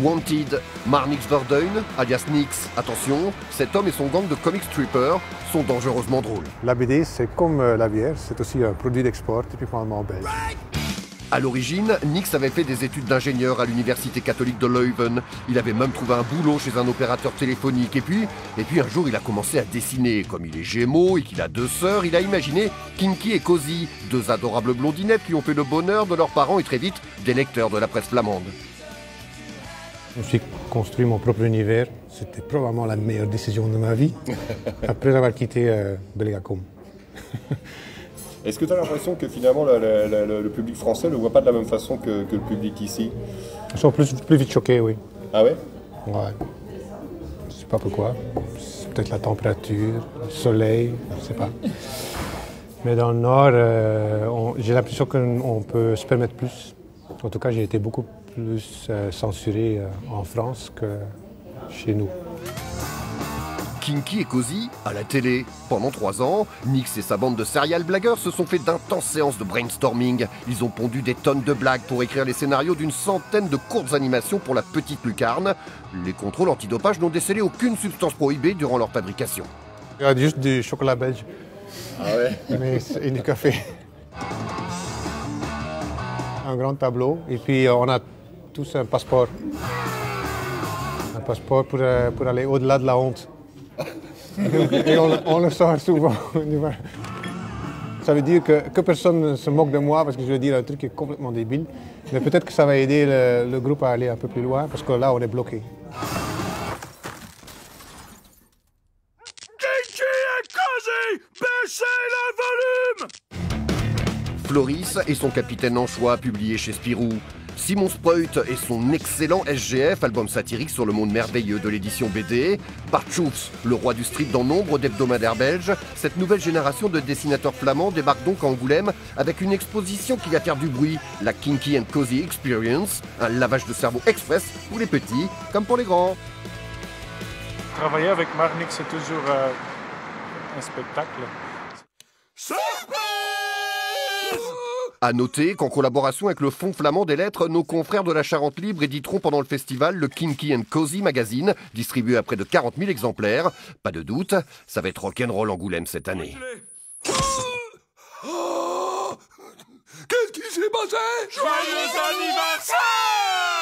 Wanted, Marnix Verduin, alias Nix, attention, cet homme et son gang de comic strippers sont dangereusement drôles. La BD, c'est comme la bière, c'est aussi un produit d'export, typiquement belge. À l'origine, Nix avait fait des études d'ingénieur à l'université catholique de Leuven. Il avait même trouvé un boulot chez un opérateur téléphonique. Et puis un jour, il a commencé à dessiner. Comme il est gémeaux et qu'il a 2 sœurs, il a imaginé Kinky et Cozy, 2 adorables blondinettes qui ont fait le bonheur de leurs parents et très vite des lecteurs de la presse flamande. Je me suis construit mon propre univers. C'était probablement la meilleure décision de ma vie, après avoir quitté Belgacom. Est-ce que tu as l'impression que finalement le public français ne le voit pas de la même façon que le public ici? Ils sont plus vite choqués, oui. Ah ouais? Ouais. Je sais pas pourquoi. C'est peut-être la température, le soleil, je sais pas. Mais dans le Nord, j'ai l'impression qu'on peut se permettre plus. En tout cas, j'ai été beaucoup plus censuré en France que chez nous. Kinky et Cozy à la télé. Pendant 3 ans, Nix et sa bande de serial blagueurs se sont fait d'intenses séances de brainstorming. Ils ont pondu des tonnes de blagues pour écrire les scénarios d'une centaine de courtes animations pour la petite lucarne. Les contrôles antidopage n'ont décelé aucune substance prohibée durant leur fabrication. Il y a juste du chocolat belge. Ah ouais? Et du café. Un grand tableau. Et puis on a tous un passeport. Un passeport pour aller au-delà de la honte. Et on le sort souvent. Ça veut dire que personne ne se moque de moi parce que je vais dire un truc qui est complètement débile. Mais peut-être que ça va aider le groupe à aller un peu plus loin parce que là, on est bloqué. Kinky et Cozy, baissez le volume! Floris et son capitaine anchois, publié chez Spirou. Simon Spreut et son excellent SGF, album satirique sur le monde merveilleux de l'édition BD. Bart Schoops, le roi du strip dans nombre d'hebdomadaires belges. Cette nouvelle génération de dessinateurs flamands débarque donc à Angoulême avec une exposition qui va faire du bruit, la Kinky and Cozy Experience, un lavage de cerveau express pour les petits comme pour les grands. Travailler avec Marnix, c'est toujours un spectacle. À noter qu'en collaboration avec le Fonds flamand des lettres, nos confrères de la Charente Libre éditeront pendant le festival le Kinky and Cozy magazine, distribué à près de 40 000 exemplaires. Pas de doute, ça va être rock'n'roll Angoulême cette année. Qu'est-ce qui s'est passé? Joyeux anniversaire!